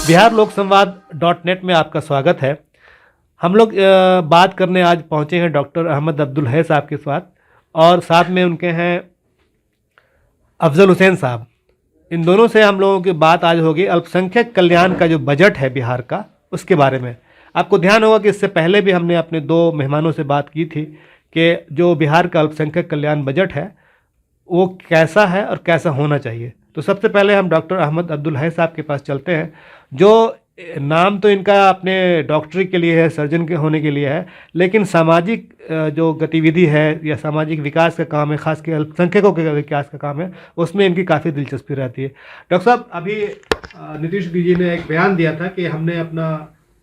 बिहार लोक संवाद .net में आपका स्वागत है। हम लोग बात करने आज पहुंचे हैं डॉक्टर अहमद अब्दुल है साहब के साथ, और साथ में उनके हैं अफजल हुसैन साहब। इन दोनों से हम लोगों की बात आज होगी अल्पसंख्यक कल्याण का जो बजट है बिहार का, उसके बारे में। आपको ध्यान होगा कि इससे पहले भी हमने अपने दो मेहमानों से बात की थी कि जो बिहार का अल्पसंख्यक कल्याण बजट है वो कैसा है और कैसा होना चाहिए। तो सबसे पहले हम डॉक्टर अहमद अब्दुल है साहब के पास चलते हैं। जो नाम तो इनका अपने डॉक्टरी के लिए है, सर्जन के होने के लिए है, लेकिन सामाजिक जो गतिविधि है या सामाजिक विकास का काम है, खास कर अल्पसंख्यकों के विकास का काम है, उसमें इनकी काफ़ी दिलचस्पी रहती है। डॉक्टर साहब, अभी नीतीश जी ने एक बयान दिया था कि हमने अपना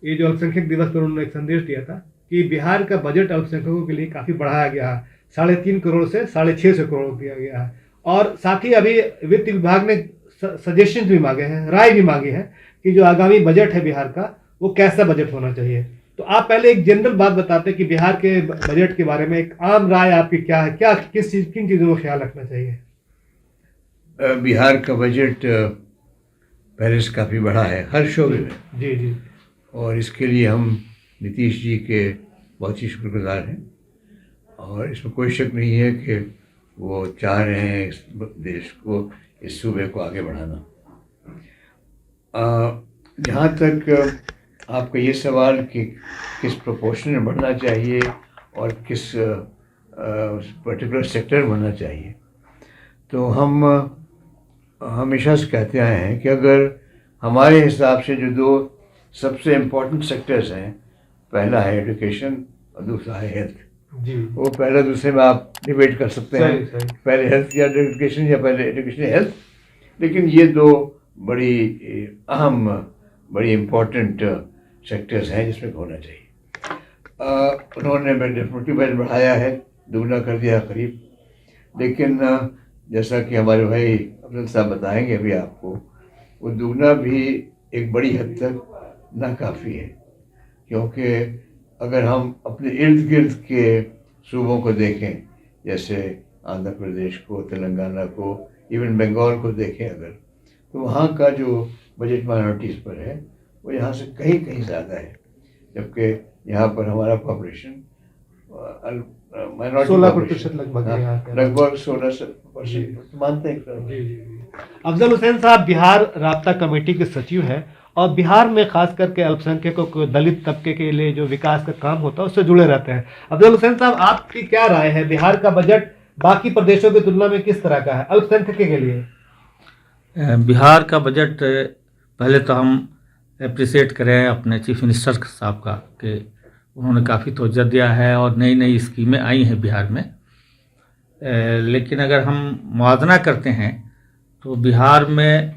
ये जो अल्पसंख्यक दिवस पर उन्होंने एक संदेश दिया था कि बिहार का बजट अल्पसंख्यकों के लिए काफ़ी बढ़ाया गया है, 3.5 करोड़ से 650 करोड़ दिया गया है। और साथ ही अभी वित्त विभाग ने सजेशन भी मांगे हैं, राय भी मांगी है कि जो आगामी बजट है बिहार का वो कैसा बजट होना चाहिए। तो आप पहले एक जनरल बात बताते हैं कि बिहार के बजट के बारे में एक आम राय आपकी क्या है, किन चीज़ों का ख्याल रखना चाहिए। बिहार का बजट पहले से काफ़ी बड़ा है हर शोबे में। जी जी। और इसके लिए हम नीतीश जी के बहुत ही शुक्रगुजार हैं, और इसमें कोई शक नहीं है कि वो चाह रहे हैं इस देश को, इस सूबे को आगे बढ़ाना। जहाँ तक आपका ये सवाल कि किस प्रोपोर्शन में बढ़ना चाहिए और किस पर्टिकुलर सेक्टर में बढ़ना चाहिए, तो हम हमेशा से कहते आए हैं कि अगर हमारे हिसाब से जो दो सबसे इम्पोर्टेंट सेक्टर्स हैं, पहला है एजुकेशन और दूसरा है हेल्थ। जी। वो पहले दूसरे में आप डिबेट कर सकते हैं, पहले हेल्थ या एजुकेशन या पहले एजुकेशन या हेल्थ, लेकिन ये दो बड़ी अहम, बड़ी इम्पोर्टेंट सेक्टर्स हैं जिसमें होना चाहिए। उन्होंने डेफिनेटली बजट बढ़ाया है, दुगना कर दिया करीब, लेकिन जैसा कि हमारे भाई अफजल साहब बताएंगे अभी आपको, वो दुगना भी एक बड़ी हद तक नाकाफ़ी है, क्योंकि अगर हम अपने इर्द गिर्द के सूबों को देखें, जैसे आंध्र प्रदेश को, तेलंगाना को, इवन बंगाल को देखें अगर, तो वहाँ का जो बजट माइनॉरिटीज़ पर है वो यहाँ से कहीं कहीं ज़्यादा है, जबकि यहाँ पर हमारा पॉपुलेशन माइनॉरिटी 16% लगभग 16% मानते हैं। अफजल हुसैन साहब बिहार राब्ता कमेटी के सचिव हैं, और बिहार में खास करके अल्पसंख्यकों को, दलित तबके के लिए जो विकास का काम होता है उससे जुड़े रहते हैं। अफजल हुसैन साहब, आपकी क्या राय है, बिहार का बजट बाकी प्रदेशों की तुलना में किस तरह का है अल्पसंख्यक के लिए? बिहार का बजट, पहले तो हम अप्रिशिएट करें अपने चीफ मिनिस्टर साहब का कि उन्होंने काफ़ी तवज्जो दिया है और नई नई स्कीमें आई हैं बिहार में। लेकिन अगर हम मुआवजा करते हैं तो बिहार में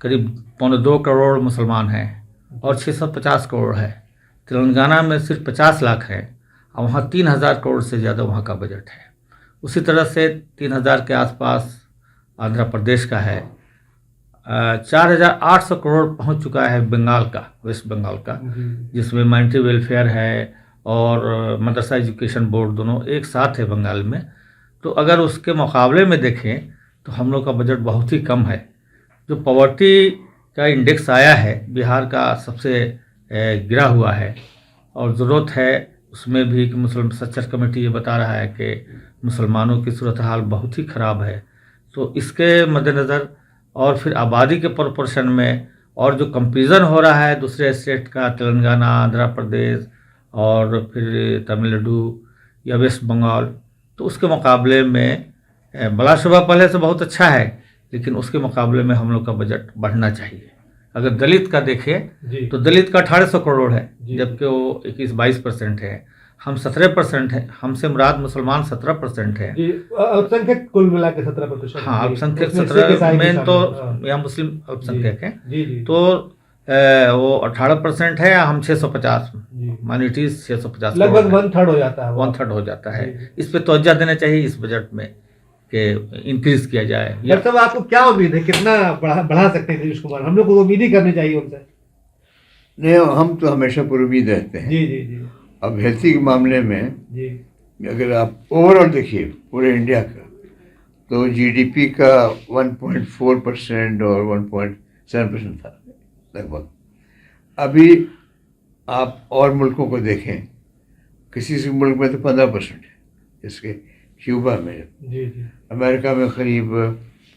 करीब 2.25 करोड़ मुसलमान हैं और 650 करोड़ है। तेलंगाना में सिर्फ 50 लाख है और वहाँ 3000 करोड़ से ज़्यादा वहाँ का बजट है। उसी तरह से 3000 के आसपास आंध्र प्रदेश का है। 4800 करोड़ पहुंच चुका है बंगाल का, वेस्ट बंगाल का, जिसमें माइनॉरिटी वेलफेयर है और मदरसा एजुकेशन बोर्ड दोनों एक साथ है बंगाल में। तो अगर उसके मुकाबले में देखें तो हम लोग का बजट बहुत ही कम है। जो पॉवर्टी का इंडेक्स आया है बिहार का सबसे गिरा हुआ है, और ज़रूरत है उसमें भी कि मुस्लिम सर्च कमेटी ये बता रहा है कि मुसलमानों की सूरत हाल बहुत ही ख़राब है। तो इसके मद्देनज़र और फिर आबादी के प्रोपोर्शन में और जो कंपेरिजन हो रहा है दूसरे स्टेट का, तेलंगाना, आंध्र प्रदेश और फिर तमिलनाडु या वेस्ट बंगाल, तो उसके मुकाबले में बलाशुबा पहले से बहुत अच्छा है, लेकिन उसके मुकाबले में हम लोग का बजट बढ़ना चाहिए। अगर दलित का देखें तो दलित का 1800 करोड़ है, जबकि वो 21-22% है। हम 17% है, हमसे मुराद मुसलमान 17% है। अल्पसंख्यक कुल मिला के 17%। हाँ, अल्पसंख्यक 17 मेन तो यहाँ मुस्लिम अल्पसंख्यक हैं, तो वो 18% है, हम 650, माइनॉरिटीज 650, लगभग 1/3 हो जाता है। 1/3 हो जाता है। इस पे तवज्जो देना चाहिए इस बजट में कि इंक्रीज किया जाए। मतलब आपको क्या उम्मीद है, कितना बढ़ा सकते हैं नीतीश कुमार? हम लोग को उम्मीद ही करनी चाहिए उनसे। नहीं, हम तो हमेशा पुरुमीद रहते हैं। जी जी जी। अब हेल्थी के मामले में जी, अगर आप ओवरऑल देखिए पूरे इंडिया का, तो जीडीपी का 1.4% और 1.7% था लगभग। अभी आप और मुल्कों को देखें, किसी से मुल्क में तो 15% है, जैसे क्यूबा में, जी जी अमेरिका में करीब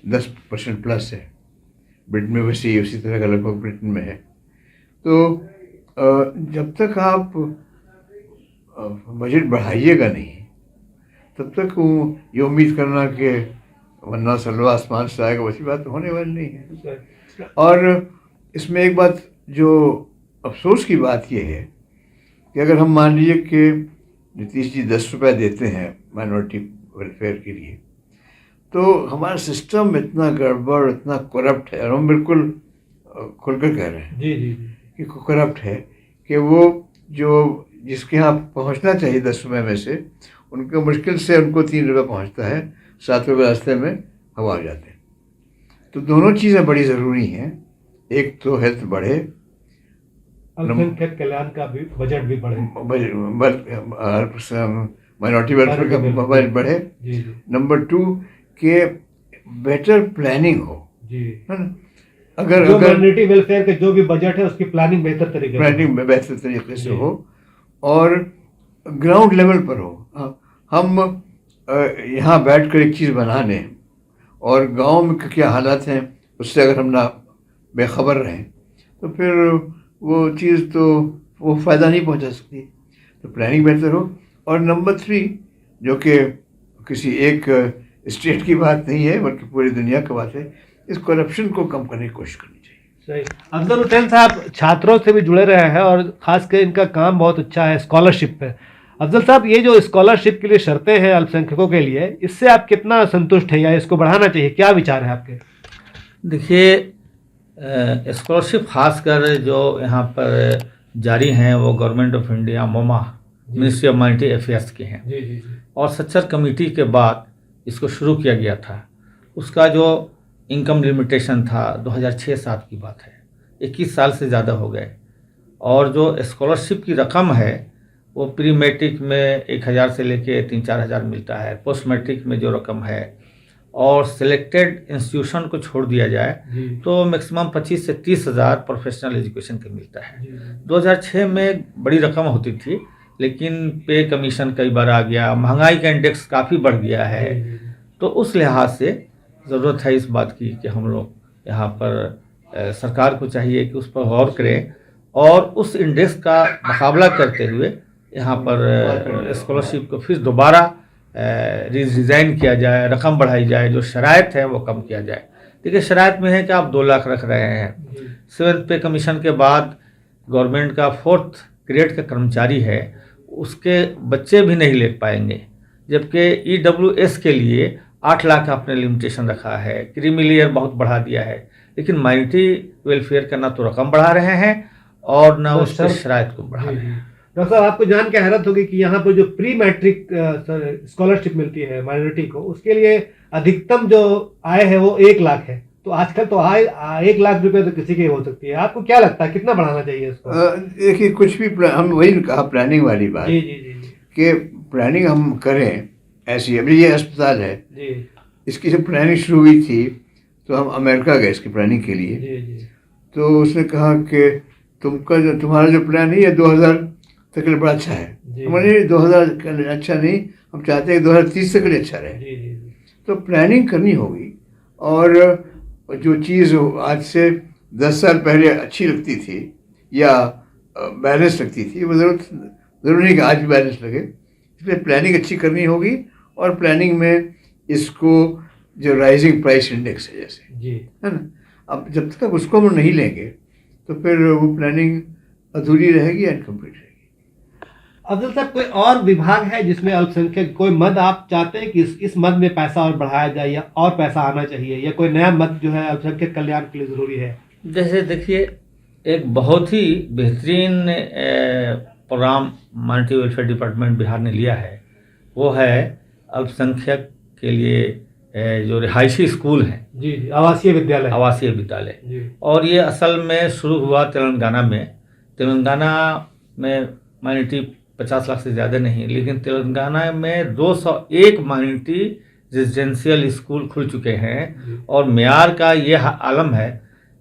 10% प्लस है, ब्रिटेन में वैसे उसी तरह का लगभग ब्रिटेन में है। तो जब तक आप बजट बढ़ाइएगा नहीं, तब तक ये उम्मीद करना कि वरना सलवा आसमान से आएगा, वैसी बात तो होने वाली नहीं है। और इसमें एक बात जो अफसोस की बात यह है कि अगर हम मान लीजिए कि नीतीश जी 10 रुपये देते हैं माइनॉरिटी वेलफेयर के लिए, तो हमारा सिस्टम इतना गड़बड़, इतना करप्ट है, और हम बिल्कुल खुलकर कह रहे हैं जी जी कि करप्ट है कि वो जो जिसके यहाँ पहुँचना चाहिए 10 रुपये में से, उनको मुश्किल से उनको 3 रुपये पहुँचता है, 7 रुपये रास्ते में हवा आ जाते हैं। तो दोनों चीज़ें बड़ी ज़रूरी हैं, एक तो हेल्थ बढ़े, अल्पसंख्यक कल्याण का भी बजट भी बढ़े, माइनॉरिटी वेलफेयर का बजट बढ़े। जी जी नंबर 2 के बेटर प्लानिंग हो, जी। है ना। अगर जो माइनॉरिटी वेलफेयर का जो भी बजट है उसकी प्लानिंग बेहतर तरीके से प्लानिंग में बेहतर तरीके से हो और ग्राउंड लेवल पर हो। हम यहाँ बैठ कर एक चीज़ बना लें और गांव में क्या हालात हैं उससे अगर हम ना बेखबर रहें, तो फिर वो चीज़ तो वो फ़ायदा नहीं पहुंचा सकती। तो प्लानिंग बेहतर हो। और नंबर 3 जो कि किसी एक स्टेट की बात नहीं है बल्कि पूरी दुनिया की बात है, इस करप्शन को कम करने की कोशिश करनी चाहिए। सही। अफजल हुसैन साहब छात्रों से भी जुड़े रहे हैं और खासकर इनका काम बहुत अच्छा है स्कॉलरशिप पे। अफजल साहब, ये जो स्कॉलरशिप के लिए शर्तें हैं अल्पसंख्यकों के लिए, इससे आप कितना संतुष्ट हैं या इसको बढ़ाना चाहिए, क्या विचार है आपके? देखिए, स्कॉलरशिप खासकर जो यहाँ पर जारी हैं वो गवर्नमेंट ऑफ इंडिया मोमा मिनिस्ट्री ऑफ माइनॉरिटी अफेयर्स के हैं। जी जी और सच्चर कमेटी के बाद इसको शुरू किया गया था। उसका जो इनकम लिमिटेशन था 2006-07 की बात है, 21 साल से ज़्यादा हो गए। और जो स्कॉलरशिप की रकम है वो प्री मैट्रिक में 1000 से लेके 3-4 हज़ार मिलता है, पोस्ट मैट्रिक में जो रकम है और सिलेक्टेड इंस्टीट्यूशन को छोड़ दिया जाए तो मैक्सिमम 25 से 30 हज़ार प्रोफेशनल एजुकेशन का मिलता है। 2006 में बड़ी रकम होती थी, लेकिन पे कमीशन कई बार आ गया, महंगाई का इंडेक्स काफ़ी बढ़ गया है। तो उस लिहाज से ज़रूरत है इस बात की कि हम लोग यहाँ पर सरकार को चाहिए कि उस पर गौर करें और उस इंडेक्स का मुकाबला करते हुए यहाँ पर स्कॉलरशिप को फिर दोबारा डिज़ाइन किया जाए, रकम बढ़ाई जाए, जो शराइत है वो कम किया जाए। देखिए, शराइत में है कि आप 2 लाख रख रहे हैं, 7th पे कमीशन के बाद गवर्नमेंट का 4th ग्रेड का कर्मचारी है, उसके बच्चे भी नहीं ले पाएंगे, जबकि EWS के लिए 8 लाख आपने लिमिटेशन रखा है, क्रीमी लेयर बहुत बढ़ा दिया है। लेकिन माइनॉरिटी वेलफेयर का ना तो रकम बढ़ा रहे हैं और ना उसके शराइत को बढ़ा रहे हैं। डॉक्टर साहब, आपको जान के हैरत होगी कि यहाँ पर जो प्री मैट्रिक स्कॉलरशिप मिलती है माइनॉरिटी को, उसके लिए अधिकतम जो आय है वो 1 लाख है। तो आजकल तो आय 1 लाख रुपए तो किसी की हो सकती है। आपको क्या लगता है कितना बढ़ाना चाहिए इसको? देखिए, कुछ भी हम वही कहा प्लानिंग वाली बात जी जी जी कि प्लानिंग हम करें ऐसी। अभी ये अस्पताल है जी, इसकी जब प्लानिंग शुरू हुई थी तो हम अमेरिका गए इसकी प्लानिंग के लिए। जी जी तो उसने कहा कि तुम्हारा जो प्लान है ये 2000 तक के लिए बड़ा अच्छा है। हमारे 2000 का अच्छा नहीं, हम चाहते हैं 2030 तक के लिए अच्छा रहे। जी जी। तो प्लानिंग करनी होगी और जो चीज़ आज से 10 साल पहले अच्छी लगती थी या बैलेंस लगती थी, वो ज़रूरी नहीं कि आज भी बैलेंस लगे। इसलिए प्लानिंग अच्छी करनी होगी और प्लानिंग में इसको जो राइजिंग प्राइस इंडेक्स है जैसे, जी, है ना, अब जब तक उसको हम नहीं लेंगे तो फिर वो प्लानिंग अधूरी रहेगी, इनकम्प्लीट रहेगी। अफजल साहब, कोई और विभाग है जिसमें अल्पसंख्यक कोई मद आप चाहते हैं कि इस मद में पैसा और बढ़ाया जाए या और पैसा आना चाहिए, या कोई नया मद जो है अल्पसंख्यक कल्याण के लिए ज़रूरी है? जैसे देखिए, एक बहुत ही बेहतरीन program minority welfare department Bihar ने लिया है, वो है अल्पसंख्यक के लिए जो रिहायशी स्कूल हैं। जी जी, आवासीय विद्यालय। आवासीय विद्यालय। और ये असल में शुरू हुआ तेलंगाना में। तेलंगाना में माइनॉरिटी 50 लाख से ज़्यादा नहीं, लेकिन तेलंगाना में 201 माइनॉरिटी रेजिडेंशियल स्कूल खुल चुके हैं। और मेयार का ये आलम है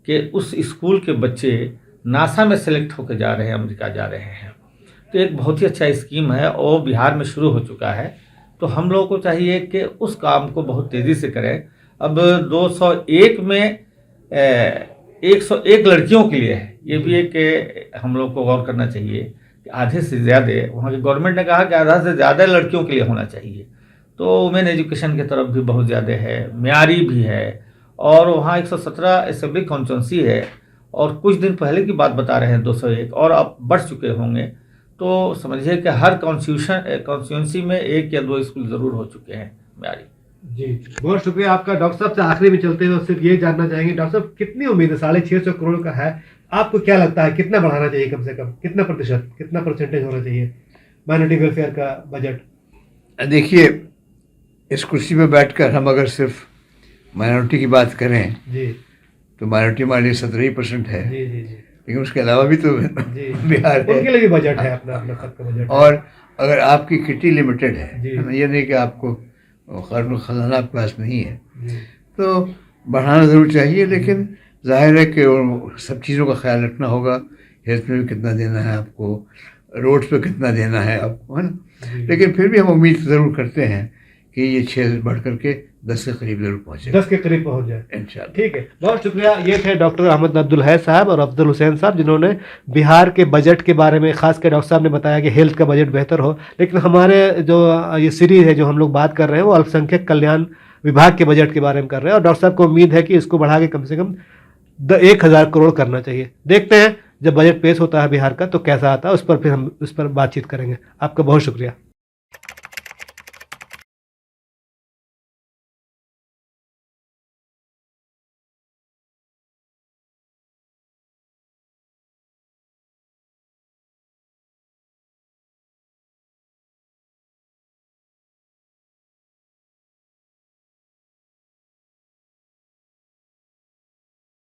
कि उस स्कूल के बच्चे नासा में सेलेक्ट होकर जा रहे हैं, अमेरिका जा रहे हैं। तो एक बहुत ही अच्छा स्कीम है और बिहार में शुरू हो चुका है। तो हम लोगों को चाहिए कि उस काम को बहुत तेज़ी से करें। अब 201 में 101 लड़कियों के लिए है, ये भी एक हम लोग को गौर करना चाहिए कि आधे से ज़्यादा, वहाँ की गवर्नमेंट ने कहा कि आधा से ज़्यादा लड़कियों के लिए होना चाहिए। तो वुमेन एजुकेशन की तरफ भी बहुत ज़्यादा है, म्यारी भी है। और वहाँ 117 असेंबली कॉन्स्टिट्यूंसी है और कुछ दिन पहले की बात बता रहे हैं 201, और अब बढ़ चुके होंगे। तो समझिए कि हर कॉन्स्टिट्यूंसी में 1 या 2 स्कूल ज़रूर हो चुके हैं म्यारी। जी, बहुत शुक्रिया आपका। डॉक्टर साहब से आखिरी में चलते हुए सिर्फ ये जानना चाहेंगे, डॉक्टर साहब कितनी उम्मीद है, 650 करोड़ का है, आपको क्या लगता है कितना बढ़ाना चाहिए, कम से कम कितना प्रतिशत, कितना परसेंटेज होना चाहिए माइनॉरिटी वेलफेयर का बजट? देखिए, इस कुर्सी पर बैठकर हम अगर सिर्फ माइनॉरिटी की बात करें जी, तो माइनॉरिटी हमारे लिए 17% है। जी जी जी लेकिन उसके अलावा भी तो जी, बिहार है, उनके लिए भी बजट है, अपना अपना सबका बजट है। और अगर आपकी किटी लिमिटेड जी। है ना, ये नहीं कि आपको खजाना खजाना आपके पास नहीं है, जी, तो बढ़ाना ज़रूर चाहिए। लेकिन जाहिर है कि और सब चीज़ों का ख्याल रखना होगा। हेल्थ में भी कितना देना है आपको, रोड्स पे कितना देना है आपको, है ना। जी। लेकिन फिर भी हम उम्मीद ज़रूर करते हैं कि ये 6 बढ़ करके 10 के करीब ज़रूर पहुँचे 10 के करीब पहुंच जाए। इंशाल्लाह। ठीक है, बहुत शुक्रिया। ये थे डॉक्टर अहमद अब्दुल है साहब और अफजल हुसैन साहब, जिन्होंने बिहार के बजट के बारे में, खास कर डॉक्टर साहब ने बताया कि हेल्थ का बजट बेहतर हो। लेकिन हमारे जो ये सीरीज़ है जो हम लोग बात कर रहे हैं वो अल्पसंख्यक कल्याण विभाग के बजट के बारे में कर रहे हैं, और डॉक्टर साहब को उम्मीद है कि इसको बढ़ा के कम से कम 1000 करोड़ करना चाहिए। देखते हैं जब बजट पेश होता है बिहार का तो कैसा आता है, उस पर फिर हम उस पर बातचीत करेंगे। आपका बहुत शुक्रिया।